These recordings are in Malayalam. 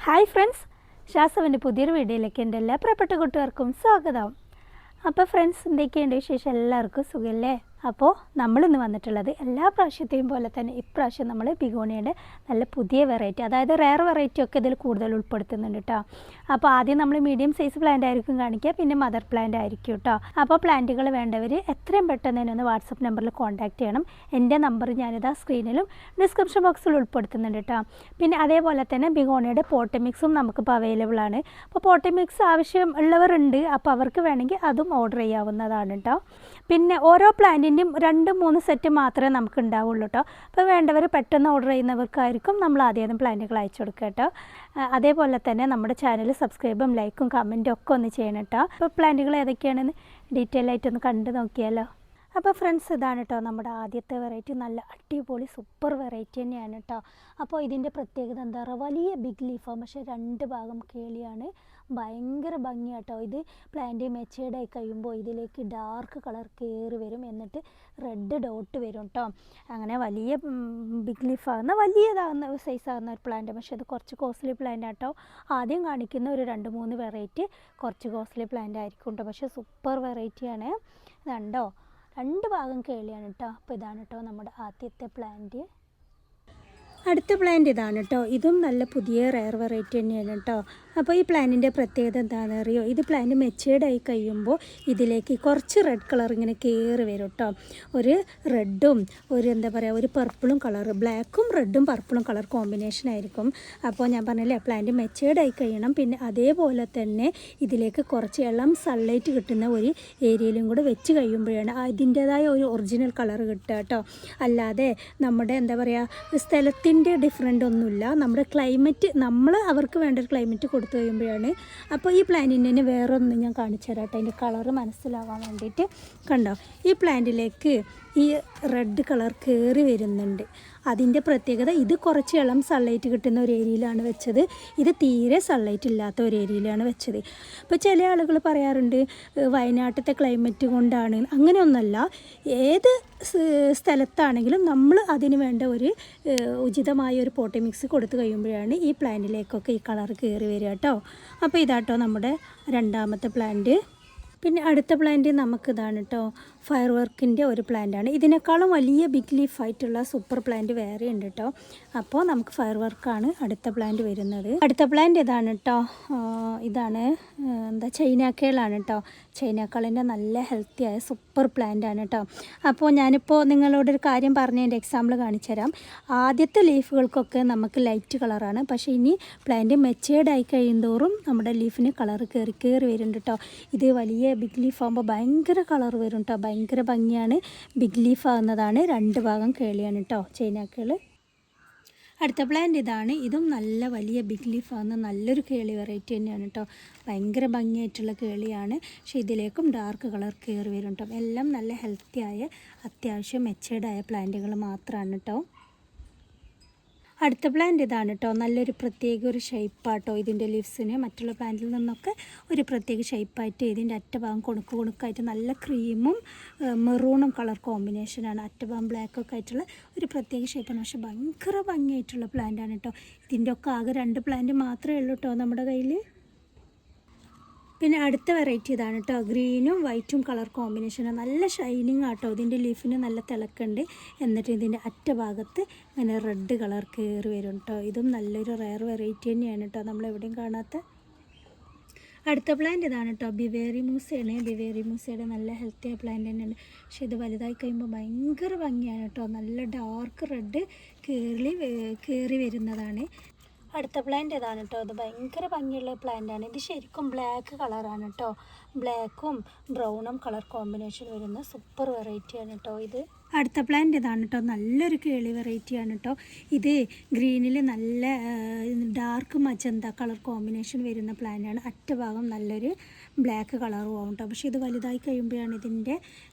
ഹായ് ഫ്രണ്ട്സ്, ശാസ്ത്രവിൻ്റെ പുതിയൊരു വീഡിയോയിലേക്ക് എൻ്റെ എല്ലാ പ്രിയപ്പെട്ട കൂട്ടുകാർക്കും സ്വാഗതം. അപ്പോൾ ഫ്രണ്ട്സ്, എന്തൊക്കെയുണ്ട് വിശേഷം? എല്ലാവർക്കും സുഖമല്ലേ? അപ്പോൾ നമ്മളിന്ന് വന്നിട്ടുള്ളത് എല്ലാ പ്രാവശ്യത്തെയും പോലെ തന്നെ ഇപ്രാവശ്യം നമ്മൾ ബിഗോണിയുടെ നല്ല പുതിയ വെറൈറ്റി, അതായത് റെയർ വെറൈറ്റി ഒക്കെ ഇതിൽ കൂടുതൽ ഉൾപ്പെടുത്തുന്നുണ്ട് കേട്ടോ. അപ്പോൾ ആദ്യം നമ്മൾ മീഡിയം സൈസ് പ്ലാന്റ് ആയിരിക്കും കാണിക്കുക, പിന്നെ മദർ പ്ലാന്റ് ആയിരിക്കും കേട്ടോ. അപ്പോൾ പ്ലാന്റുകൾ വേണ്ടവർ എത്രയും പെട്ടെന്ന് തന്നെ ഒന്ന് വാട്സപ്പ് നമ്പറിൽ കോൺടാക്റ്റ് ചെയ്യണം. എൻ്റെ നമ്പർ ഞാനിതാ സ്ക്രീനിലും ഡിസ്ക്രിപ്ഷൻ ബോക്സിൽ ഉൾപ്പെടുത്തുന്നുണ്ട് കേട്ടോ. പിന്നെ അതേപോലെ തന്നെ ബിഗോണിയുടെ പോട്ട് മിക്സും നമുക്കിപ്പോൾ അവൈലബിൾ ആണ്. അപ്പോൾ പോട്ട് മിക്സ് ആവശ്യം ഉള്ളവരുണ്ട്, അപ്പോൾ അവർക്ക് വേണമെങ്കിൽ അതും ഓർഡർ ചെയ്യാവുന്നതാണ് കേട്ടോ. പിന്നെ ഓരോ പ്ലാന്റിൻ്റെയും 2-3 സെറ്റ് മാത്രമേ നമുക്ക് ഉണ്ടാവുള്ളൂ കേട്ടോ. അപ്പോൾ വേണ്ടവർ പെട്ടെന്ന് ഓർഡർ ചെയ്യുന്നവർക്കായിരിക്കും നമ്മൾ ആദ്യം പ്ലാന്റുകൾ അയച്ചു കൊടുക്കുക കേട്ടോ. അതേപോലെ തന്നെ നമ്മുടെ ചാനൽ സബ്സ്ക്രൈബും ലൈക്കും കമൻറ്റും ഒക്കെ ഒന്ന് ചെയ്യണം കേട്ടോ. അപ്പോൾ പ്ലാന്റുകൾ ഏതൊക്കെയാണെന്ന് ഡീറ്റെയിൽ ആയിട്ടൊന്ന് കണ്ടു നോക്കിയാലോ. അപ്പോൾ ഫ്രണ്ട്സ്, ഇതാണ് കേട്ടോ നമ്മുടെ ആദ്യത്തെ വെറൈറ്റി. നല്ല അടിപൊളി സൂപ്പർ വെറൈറ്റി തന്നെയാണ് കേട്ടോ. അപ്പോൾ ഇതിൻ്റെ പ്രത്യേകത എന്താ പറയുക, വലിയ ബിഗ് ലീഫാണ്, പക്ഷേ 2 ഭാഗം കേളിയാണ്. ഭയങ്കര ഭംഗിയാട്ടോ. ഇത് പ്ലാന്റ് മെച്ചേർഡായി കഴിയുമ്പോൾ ഇതിലേക്ക് ഡാർക്ക് കളർ കയറി വരും, എന്നിട്ട് റെഡ് ഡോട്ട് വരും കേട്ടോ. അങ്ങനെ വലിയ ബിഗ് ലീഫാകുന്ന വലിയതാകുന്ന സൈസാകുന്ന ഒരു പ്ലാന്റ്, പക്ഷേ ഇത് കുറച്ച് കോസ്റ്റ്ലി പ്ലാന്റ് ആട്ടോ. ആദ്യം കാണിക്കുന്ന ഒരു 2-3 വെറൈറ്റി കുറച്ച് കോസ്റ്റ്ലി പ്ലാന്റ് ആയിരിക്കും കേട്ടോ, പക്ഷേ സൂപ്പർ വെറൈറ്റിയാണ്. ഇതുണ്ടോ, 2 ഭാഗം കേളിയാണ് കേട്ടോ. അപ്പോൾ ഇതാണ് കേട്ടോ നമ്മുടെ ആദ്യത്തെ പ്ലാന്റ്. അടുത്ത പ്ലാന്റ് ഇതാണ് കേട്ടോ. ഇതും നല്ല പുതിയ റെയർ വെറൈറ്റി തന്നെയാണ് കേട്ടോ. അപ്പോൾ ഈ പ്ലാന്റിൻ്റെ പ്രത്യേകത എന്താണെന്ന് അറിയോ, ഇത് പ്ലാന്റ് മെച്ചേർഡായി കഴിയുമ്പോൾ ഇതിലേക്ക് കുറച്ച് റെഡ് കളർ ഇങ്ങനെ കയറി വരും കേട്ടോ. ഒരു റെഡും ഒരു എന്താ പറയുക, ഒരു പർപ്പിളും കളർ, ബ്ലാക്കും റെഡും പർപ്പിളും കളർ കോമ്പിനേഷൻ ആയിരിക്കും. അപ്പോൾ ഞാൻ പറഞ്ഞില്ലേ, പ്ലാന്റ് മെച്ചേർഡായി കഴിയണം. പിന്നെ അതേപോലെ തന്നെ ഇതിലേക്ക് കുറച്ച് ഇളം സൺലൈറ്റ് കിട്ടുന്ന ഒരു ഏരിയയിലും കൂടെ വെച്ച് കഴിയുമ്പോഴാണ് അതിൻ്റേതായ ഒരു ഒറിജിനൽ കളർ കിട്ടുക കേട്ടോ. അല്ലാതെ നമ്മുടെ എന്താ പറയുക, സ്ഥലത്തിൻ്റെ ഡിഫറൻ്റ് ഒന്നുമില്ല. നമ്മുടെ ക്ലൈമറ്റ്, നമ്മൾ അവർക്ക് വേണ്ട ഒരു ക്ലൈമറ്റ് കൊടുത്തു കഴിയുമ്പോഴാണ്. അപ്പോൾ ഈ പ്ലാന്റിന് തന്നെ വേറൊന്നും ഞാൻ കാണിച്ചു തരാം കേട്ടോ, അതിൻ്റെ കളറ് മനസ്സിലാവാൻ വേണ്ടിയിട്ട്. കണ്ടോ, ഈ പ്ലാന്റിലേക്ക് ഈ റെഡ് കളർ കയറി വരുന്നുണ്ട്. അതിൻ്റെ പ്രത്യേകത, ഇത് കുറച്ച് ഇളം സൺലൈറ്റ് കിട്ടുന്ന ഒരു ഏരിയയിലാണ് വെച്ചത്, ഇത് തീരെ സൺലൈറ്റ് ഇല്ലാത്ത ഒരു ഏരിയയിലാണ് വെച്ചത്. അപ്പോൾ ചില ആളുകൾ പറയാറുണ്ട് വയനാട്ടിലത്തെ ക്ലൈമറ്റ് കൊണ്ടാണ്. അങ്ങനെയൊന്നല്ല, ഏത് സ്ഥലത്താണെങ്കിലും നമ്മൾ അതിന് വേണ്ട ഒരു ഉചിതമായ ഒരു പോട്ടി മിക്സ് കൊടുത്തു കഴിയുമ്പോഴാണ് ഈ പ്ലാന്റിലേക്കൊക്കെ ഈ കളർ കയറി വരിക കേട്ടോ. അപ്പോൾ ഇതാട്ടോ നമ്മുടെ രണ്ടാമത്തെ പ്ലാന്റ്. പിന്നെ അടുത്ത പ്ലാന്റ് നമുക്കിതാണ് കേട്ടോ, ഫയർ വർക്കിൻ്റെ ഒരു പ്ലാന്റാണ്. ഇതിനേക്കാളും വലിയ ബിഗ് ലീഫ് ആയിട്ടുള്ള സൂപ്പർ പ്ലാന്റ് വേറെ ഉണ്ട് കേട്ടോ. അപ്പോൾ നമുക്ക് ഫയർ വർക്കാണ് അടുത്ത പ്ലാന്റ് വരുന്നത്. അടുത്ത പ്ലാന്റ് ഇതാണ് കേട്ടോ. ഇതാണ് എന്താ, ചൈനാക്കേളാണ് കേട്ടോ. ചൈനാക്കാളിൻ്റെ നല്ല ഹെൽത്തിയായ സൂപ്പർ പ്ലാന്റ് ആണ് കേട്ടോ. അപ്പോൾ ഞാനിപ്പോൾ നിങ്ങളോടൊരു കാര്യം പറഞ്ഞതിൻ്റെ എക്സാമ്പിൾ കാണിച്ചു തരാം. ആദ്യത്തെ ലീഫുകൾക്കൊക്കെ നമുക്ക് ലൈറ്റ് കളറാണ്, പക്ഷേ ഇനി പ്ലാന്റ് മെച്ചേർഡായി കഴിയുന്തോറും നമ്മുടെ ലീഫിന് കളർ കയറി വരുന്നുണ്ട് കേട്ടോ. ഇത് വലിയ ബിഗ് ലീഫ് ആകുമ്പോൾ ഭയങ്കര കളർ വരും കേട്ടോ, ഭയങ്കര ഭംഗിയാണ്. ബിഗ് ലീഫ് ആകുന്നതാണ്, 2 ഭാഗം കേളിയാണ് കേട്ടോ ചൈനാക്കേള്. അടുത്ത പ്ലാന്റ് ഇതാണ്. ഇതും നല്ല വലിയ ബിഗ് ലീഫ് ആകുന്ന നല്ലൊരു കേളി വെറൈറ്റി തന്നെയാണ് കേട്ടോ. ഭയങ്കര ഭംഗിയായിട്ടുള്ള കേളിയാണ്, പക്ഷേ ഇതിലേക്കും ഡാർക്ക് കളർ കയറി വരും കേട്ടോ. എല്ലാം നല്ല ഹെൽത്തിയായ അത്യാവശ്യം മെച്ചേർഡായ പ്ലാന്റുകൾ മാത്രമാണ് കേട്ടോ. അടുത്ത പ്ലാന്റ് ഇതാണ് കേട്ടോ. നല്ലൊരു പ്രത്യേക ഒരു ഷേപ്പാട്ടോ ഇതിൻ്റെ ലീവ്സിന്, മറ്റുള്ള പ്ലാന്റിൽ നിന്നൊക്കെ ഒരു പ്രത്യേക ഷേപ്പായിട്ട് ഇതിൻ്റെ അറ്റഭാഗം കൊണുക്കായിട്ട് നല്ല ക്രീമും മെറൂണും കളർ കോമ്പിനേഷനാണ്. അറ്റഭാഗം ബ്ലാക്കൊക്കെ ആയിട്ടുള്ള ഒരു പ്രത്യേക ഷേപ്പാണ്, പക്ഷേ ഭയങ്കര ഭംഗിയായിട്ടുള്ള പ്ലാന്റാണ് കേട്ടോ. ഇതിൻ്റെ ഒക്കെ ആകെ 2 പ്ലാന്റ് മാത്രമേ ഉള്ളൂ കേട്ടോ നമ്മുടെ കയ്യിൽ. പിന്നെ അടുത്ത വെറൈറ്റി ഇതാണ് കേട്ടോ. ഗ്രീനും വൈറ്റും കളർ കോമ്പിനേഷനാണ്. നല്ല ഷൈനിങ് ആട്ടോ. ഇതിൻ്റെ ലീഫിന് നല്ല തിളക്കുണ്ട്, എന്നിട്ട് ഇതിൻ്റെ അറ്റഭാഗത്ത് ഇങ്ങനെ റെഡ് കളർ കയറി വരും കേട്ടോ. ഇതും നല്ലൊരു റെയർ വെറൈറ്റി തന്നെയാണ് കേട്ടോ, നമ്മളെവിടെയും കാണാത്ത. അടുത്ത പ്ലാന്റ് ഇതാണ് കേട്ടോ. ബിവേറി മൂസയാണ്. ബിവേറി മൂസയുടെ നല്ല ഹെൽത്തിയായ പ്ലാന്റ് തന്നെയാണ്, പക്ഷേ ഇത് വലുതായി കഴിയുമ്പോൾ ഭയങ്കര ഭംഗിയാണ് കേട്ടോ. നല്ല ഡാർക്ക് റെഡ് കയറി വരുന്നതാണ്. അടുത്ത പ്ലാന്റ് ഇതാണ് കേട്ടോ. ഇത് ഭയങ്കര ഭംഗിയുള്ള പ്ലാന്റാണ്. ഇത് ശരിക്കും ബ്ലാക്ക് കളറാണ് കേട്ടോ. ബ്ലാക്കും ബ്രൗണും കളർ കോമ്പിനേഷൻ വരുന്ന സൂപ്പർ വെറൈറ്റിയാണ് കേട്ടോ ഇത്. അടുത്ത പ്ലാന്റ് ഇതാണ് കേട്ടോ. നല്ലൊരു കേളി വെറൈറ്റിയാണ് കേട്ടോ. ഇത് ഗ്രീനിൽ നല്ല ഡാർക്ക് മജന്ത കളർ കോമ്പിനേഷൻ വരുന്ന പ്ലാന്റാണ്. അറ്റഭാഗം നല്ലൊരു ബ്ലാക്ക് കളറും ആവും കേട്ടോ, പക്ഷേ ഇത് വലുതായി കഴിയുമ്പോഴാണ് ഇതിൻ്റെ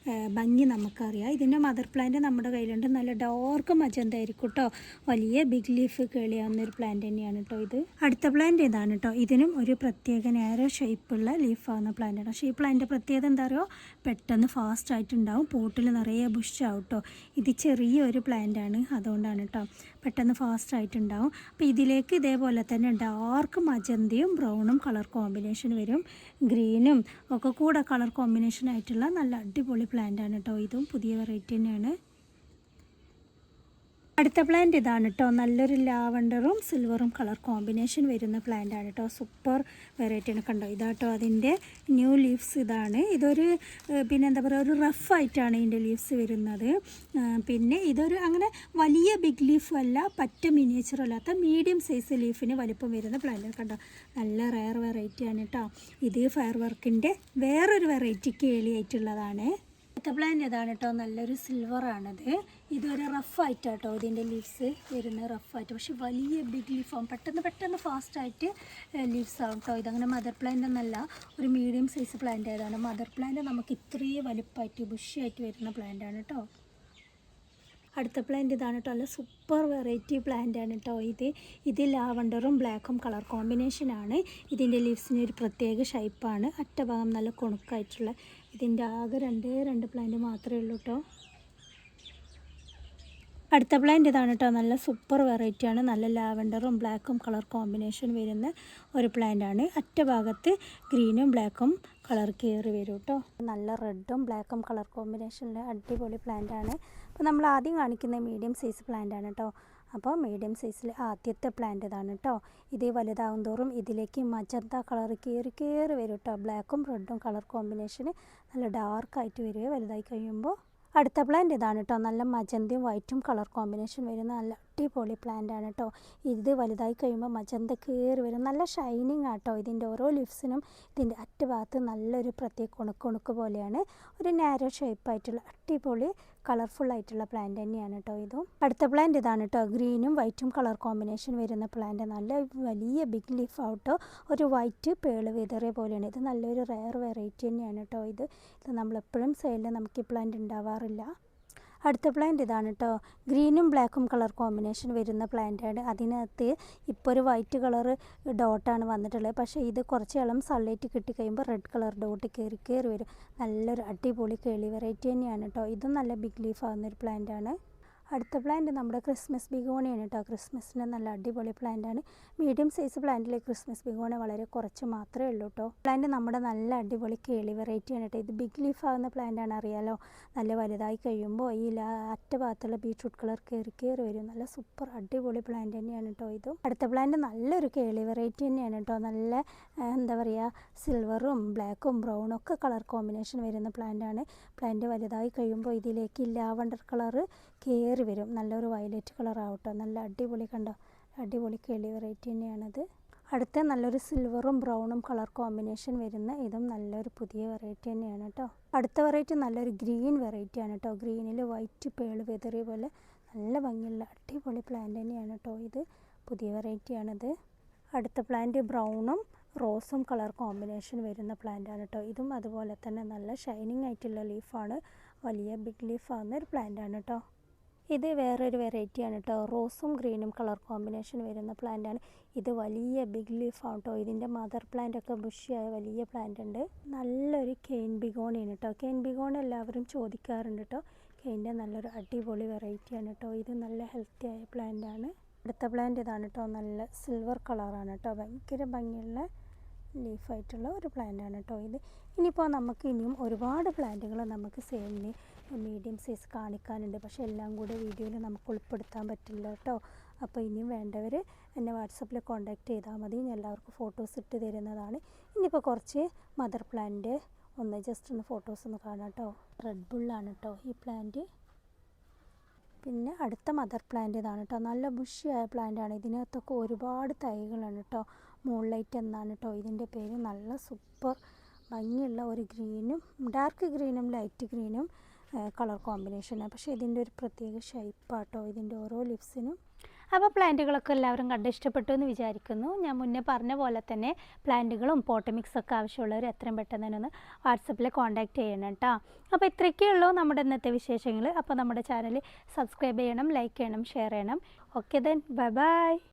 ഭംഗി നമുക്കറിയാം. ഇതിൻ്റെ മദർ പ്ലാന്റ് നമ്മുടെ കയ്യിലുണ്ട്. നല്ല ഡാർക്ക് മജന്ത ആയിരിക്കും കേട്ടോ. വലിയ ബിഗ് ലീഫ് കേളിയാവുന്നൊരു പ്ലാന്റ് തന്നെയാണ് കേട്ടോ ഇത്. അടുത്ത പ്ലാന്റ് ഇതാണ് കേട്ടോ. ഇതിനും ഒരു പ്രത്യേക നേരോ ഷേപ്പുള്ള ലീഫാവുന്ന പ്ലാന്റാണ്. പക്ഷേ ഈ പ്ലാന്റ് പ്രത്യേകത എന്താ പറയുക, പെട്ടെന്ന് ഫാസ്റ്റ് ആയിട്ടുണ്ടാവും, പോട്ടിൽ നിറയെ ബുഷാവും കേട്ടോ. ഇത് ചെറിയൊരു പ്ലാന്റാണ്, അതുകൊണ്ടാണ് കേട്ടോ പെട്ടെന്ന് ഫാസ്റ്റ് ആയിട്ടുണ്ടാവും. അപ്പോൾ ഇതിലേക്ക് ഇതേപോലെ തന്നെ ഡാർക്ക് മജന്തയും ബ്രൗണും കളർ കോമ്പിനേഷൻ വരും. ഗ്രീനും ഒക്കെ കൂടെ കളർ കോമ്പിനേഷൻ ആയിട്ടുള്ള നല്ല അടിപൊളി പ്ലാന്റാണ് കേട്ടോ. ഇതും പുതിയ വെറൈറ്റി തന്നെയാണ്. അടുത്ത പ്ലാന്റ് ഇതാണ് കേട്ടോ. നല്ലൊരു ലാവണ്ടറും സിൽവറും കളർ കോമ്പിനേഷൻ വരുന്ന പ്ലാന്റ് ആണ് കേട്ടോ. സൂപ്പർ വെറൈറ്റിയാണ്. കണ്ടോ, ഇതാട്ടോ അതിൻ്റെ ന്യൂ ലീവ്സ്. ഇതാണ് ഇതൊരു പിന്നെ എന്താ പറയുക, ഒരു റഫായിട്ടാണ് ഇതിൻ്റെ ലീവ്സ് വരുന്നത്. പിന്നെ ഇതൊരു അങ്ങനെ വലിയ ബിഗ് ലീഫും അല്ല, പറ്റ മിനിയേച്ചറും അല്ലാത്ത മീഡിയം സൈസ് ലീഫിന് വലിപ്പം വരുന്ന പ്ലാന്റ്. കണ്ടോ, നല്ല റയർ വെറൈറ്റിയാണ് കേട്ടോ. ഇത് ഫയർ വർക്കിൻ്റെ വേറൊരു വെറൈറ്റി കേളിയായിട്ടുള്ളതാണ്. അടുത്ത പ്ലാന്റ് ഇതാണ് കേട്ടോ. നല്ലൊരു സിൽവറാണിത്. ഇതൊരു റഫായിട്ടാട്ടോ ഇതിൻ്റെ ലീവ്സ് വരുന്നത്, റഫായിട്ട്. പക്ഷെ വലിയ ബിഗ് ലീഫാവും, പെട്ടെന്ന് ഫാസ്റ്റായിട്ട് ലീവ്സ് ആവും കേട്ടോ. ഇതങ്ങനെ മദർ പ്ലാന്റ് എന്നല്ല, ഒരു മീഡിയം സൈസ് പ്ലാന്റ് ആയതാണ്. മദർ പ്ലാന്റ് നമുക്ക് ഇത്രയും വലുപ്പമായിട്ട് ബുഷിയായിട്ട് വരുന്ന പ്ലാന്റാണ് കേട്ടോ. അടുത്ത പ്ലാന്റ് ഇതാണ് കേട്ടോ. നല്ല സൂപ്പർ വെറൈറ്റി പ്ലാന്റാണ് കേട്ടോ. ഇത് ലാവണ്ടറും ബ്ലാക്കും കളർ കോമ്പിനേഷനാണ്. ഇതിൻ്റെ ലീവ്സിന് ഒരു പ്രത്യേക ഷേപ്പാണ്. അറ്റഭാഗം നല്ല കുണുക്കായിട്ടുള്ള. ഇതിൻ്റെ ആകെ രണ്ട് പ്ലാന്റ് മാത്രമേ ഉള്ളൂ കേട്ടോ. അടുത്ത പ്ലാന്റ് ഇതാണ് കേട്ടോ. നല്ല സൂപ്പർ വെറൈറ്റിയാണ്. നല്ല ലാവണ്ടറും ബ്ലാക്കും കളർ കോമ്പിനേഷൻ വരുന്ന ഒരു പ്ലാന്റാണ്. അറ്റഭാഗത്ത് ഗ്രീനും ബ്ലാക്കും കളർ കയറി വരും കേട്ടോ. നല്ല റെഡും ബ്ലാക്കും കളർ കോമ്പിനേഷനിൽ അടിപൊളി പ്ലാന്റാണ്. അപ്പോൾ നമ്മൾ ആദ്യം കാണിക്കുന്ന മീഡിയം സൈസ് പ്ലാന്റാണ് കേട്ടോ. അപ്പോൾ മീഡിയം സൈസിൽ ആദ്യത്തെ പ്ലാന്റ് ഇതാണ് കേട്ടോ. ഇത് വലുതാവും തോറും ഇതിലേക്ക് മജന്ത കളർ കയറി വരും കേട്ടോ. ബ്ലാക്കും റെഡും കളർ കോമ്പിനേഷന് നല്ല ഡാർക്കായിട്ട് വരിക വലുതായി കഴിയുമ്പോൾ. അടുത്ത പ്ലാന്റ് ഇതാണ് കേട്ടോ. നല്ല മജന്തയും വൈറ്റും കളർ കോമ്പിനേഷൻ വരുന്ന നല്ല അടിപൊളി പ്ലാന്റ് ആണ് കേട്ടോ. ഇത് വലുതായി കഴിയുമ്പോൾ മജന്ത കയറി വരും. നല്ല ഷൈനിങ് ആട്ടോ. ഇതിൻ്റെ ഓരോ ലീവ്സിനും ഇതിൻ്റെ അറ്റഭാഗത്ത് നല്ലൊരു പ്രത്യേക കുണുക്ക് പോലെയാണ്. ഒരു നാരോ ഷേപ്പായിട്ടുള്ള അടിപൊളി കളർഫുള്ളായിട്ടുള്ള പ്ലാന്റ് തന്നെയാണ് കേട്ടോ ഇതും. അടുത്ത പ്ലാന്റ് ഇതാണ് കേട്ടോ. ഗ്രീനും വൈറ്റും കളർ കോമ്പിനേഷൻ വരുന്ന പ്ലാന്റ്. നല്ല വലിയ ബിഗ് ലീഫ് ആവട്ടോ. ഒരു വൈറ്റ് പേള് വിതറിയ പോലെയാണ്. ഇത് നല്ലൊരു റയർ വെറൈറ്റി തന്നെയാണ് കേട്ടോ. ഇത് നമ്മളെപ്പോഴും സൈഡിൽ നമുക്ക് ഈ പ്ലാന്റ് ഉണ്ടാവാറില്ല. അടുത്ത പ്ലാന്റ് ഇതാണ് കേട്ടോ. ഗ്രീനും ബ്ലാക്കും കളർ കോമ്പിനേഷൻ വരുന്ന പ്ലാന്റാണ്. അതിനകത്ത് ഇപ്പോൾ ഒരു വൈറ്റ് കളർ ഡോട്ടാണ് വന്നിട്ടുള്ളത്. പക്ഷേ ഇത് കുറച്ച് ഇളം സൺലൈറ്റ് കിട്ടിക്കഴിയുമ്പോൾ റെഡ് കളർ ഡോട്ട് കയറി വരും. നല്ലൊരു അടിപൊളി കേളി വെറൈറ്റി തന്നെയാണ് കേട്ടോ. ഇതും നല്ല ബിഗ് ലീഫ് ആവുന്നൊരു പ്ലാന്റാണ്. അടുത്ത പ്ലാന്റ് നമ്മുടെ ക്രിസ്മസ് ബിഗോണിയാണ് കേട്ടോ. ക്രിസ്മസിന് നല്ല അടിപൊളി പ്ലാന്റാണ്. മീഡിയം സൈസ് പ്ലാന്റിൽ ക്രിസ്മസ് ബിഗോണ വളരെ കുറച്ച് മാത്രമേ ഉള്ളൂ കേട്ടോ. പ്ലാന്റ് നമ്മുടെ നല്ല അടിപൊളി കേളി വെറൈറ്റിയാണ് കേട്ടോ. ഇത് ബിഗ് ലീഫ് ആവുന്ന പ്ലാന്റാണ്, അറിയാലോ. നല്ല വലുതായി കഴിയുമ്പോൾ ഈ അറ്റഭാഗത്തുള്ള ബീട്രൂട്ട് കളർ കയറി വരും. നല്ല സൂപ്പർ അടിപൊളി പ്ലാന്റ് തന്നെയാണ് കേട്ടോ ഇതും. അടുത്ത പ്ലാന്റ് നല്ലൊരു കേളി വെറൈറ്റി തന്നെയാണ് കേട്ടോ. നല്ല എന്താ പറയുക, സിൽവറും ബ്ലാക്കും ബ്രൗണും ഒക്കെ കളർ കോമ്പിനേഷൻ വരുന്ന പ്ലാന്റാണ്. പ്ലാന്റ് വലുതായി കഴിയുമ്പോൾ ഇതിലേക്ക് ലാവണ്ടർ കളർ കയറി വരും. നല്ലൊരു വയലറ്റ് കളർ ആവട്ടോ. നല്ല അടിപൊളി, കണ്ടോ, അടിപൊളി കേളി വെറൈറ്റി തന്നെയാണത്. അടുത്ത നല്ലൊരു സിൽവറും ബ്രൗണും കളർ കോമ്പിനേഷൻ വരുന്ന ഇതും നല്ലൊരു പുതിയ വെറൈറ്റി തന്നെയാണ് കേട്ടോ. അടുത്ത വെറൈറ്റി നല്ലൊരു ഗ്രീൻ വെറൈറ്റിയാണ് കേട്ടോ. ഗ്രീനിൽ വൈറ്റ് പേള് വിതറിയ പോലെ നല്ല ഭംഗിയുള്ള അടിപൊളി പ്ലാന്റ് തന്നെയാണ് കേട്ടോ. ഇത് പുതിയ വെറൈറ്റിയാണിത്. അടുത്ത പ്ലാന്റ് ബ്രൗണും റോസും കളർ കോമ്പിനേഷൻ വരുന്ന പ്ലാന്റാണ് കേട്ടോ. ഇതും അതുപോലെ തന്നെ നല്ല ഷൈനിങ് ആയിട്ടുള്ള ലീഫാണ്. വലിയ ബിഗ് ലീഫ് ആവുന്ന ഒരു പ്ലാന്റാണ് കേട്ടോ. ഇത് വേറൊരു വെറൈറ്റിയാണ് കേട്ടോ. റോസും ഗ്രീനും കളർ കോമ്പിനേഷൻ വരുന്ന പ്ലാന്റാണ്. ഇത് വലിയ ബിഗ് ലീഫാണ് കേട്ടോ. ഇതിൻ്റെ മദർ പ്ലാന്റൊക്കെ ബുഷിയായ വലിയ പ്ലാന്റ് ഉണ്ട്. നല്ലൊരു കെയിൻ ബിഗോണിയാണ് കേട്ടോ. കെയിൻ ബിഗോൺ എല്ലാവരും ചോദിക്കാറുണ്ട് കേട്ടോ. കെയിൻ്റെ നല്ലൊരു അടിപൊളി വെറൈറ്റിയാണ് കേട്ടോ. ഇത് നല്ല ഹെൽത്തി ആയ പ്ലാന്റാണ്. അടുത്ത പ്ലാന്റ് ഇതാണ് കേട്ടോ. നല്ല സിൽവർ കളറാണ് കേട്ടോ. ഭയങ്കര ഭംഗിയുള്ള ലീഫായിട്ടുള്ള ഒരു പ്ലാന്റാണ് കേട്ടോ ഇത്. ഇനിയിപ്പോൾ നമുക്ക് ഇനിയും ഒരുപാട് പ്ലാന്റുകൾ നമുക്ക് സെയിലിന് മീഡിയം സൈസ് കാണിക്കാനുണ്ട്. പക്ഷേ എല്ലാം കൂടെ വീഡിയോയിൽ നമുക്ക് ഉൾപ്പെടുത്താൻ പറ്റില്ല കേട്ടോ. അപ്പോൾ ഇനിയും വേണ്ടവർ എന്നെ വാട്സപ്പിൽ കോൺടാക്റ്റ് ചെയ്താൽ മതി. ഞാൻ എല്ലാവർക്കും ഫോട്ടോസ് ഇട്ട് തരുന്നതാണ്. ഇനിയിപ്പോൾ കുറച്ച് മദർ പ്ലാന്റ് ജസ്റ്റ് ഒന്ന് ഫോട്ടോസ് ഒന്ന് കാണാം കേട്ടോ. റെഡ് ബുള്ളാണ് കേട്ടോ ഈ പ്ലാന്റ്. പിന്നെ അടുത്ത മദർ പ്ലാന്റ് ഇതാണ് കേട്ടോ. നല്ല ബുഷിയായ പ്ലാന്റാണ്. ഇതിനകത്തൊക്കെ ഒരുപാട് തൈകളാണ് കേട്ടോ. മൂൺലൈറ്റ് എന്നാണ് കേട്ടോ ഇതിൻ്റെ പേര്. നല്ല സൂപ്പർ ഭംഗിയുള്ള ഒരു ഗ്രീനും ഡാർക്ക് ഗ്രീനും ലൈറ്റ് ഗ്രീനും കളർ കോമ്പിനേഷനാണ്. പക്ഷേ ഇതിൻ്റെ ഒരു പ്രത്യേക ഷേപ്പാട്ടോ ഇതിൻ്റെ ഓരോ ലിപ്സിനും. അപ്പോൾ പ്ലാന്റുകളൊക്കെ എല്ലാവരും കണ്ട് ഇഷ്ടപ്പെട്ടു എന്ന് വിചാരിക്കുന്നു. ഞാൻ മുന്നേ പറഞ്ഞ പോലെ തന്നെ പ്ലാന്റുകളും പോട്ടമിക്സൊക്കെ ആവശ്യമുള്ളവർ എത്രയും പെട്ടെന്ന് തന്നെ ഒന്ന് വാട്സപ്പിൽ കോൺടാക്റ്റ് ചെയ്യണം കേട്ടോ. അപ്പോൾ ഇത്രയൊക്കെ ഉള്ളൂ നമ്മുടെ ഇന്നത്തെ വിശേഷങ്ങൾ. അപ്പോൾ നമ്മുടെ ചാനൽ സബ്സ്ക്രൈബ് ചെയ്യണം, ലൈക്ക് ചെയ്യണം, ഷെയർ ചെയ്യണം. Okay then, bye bye.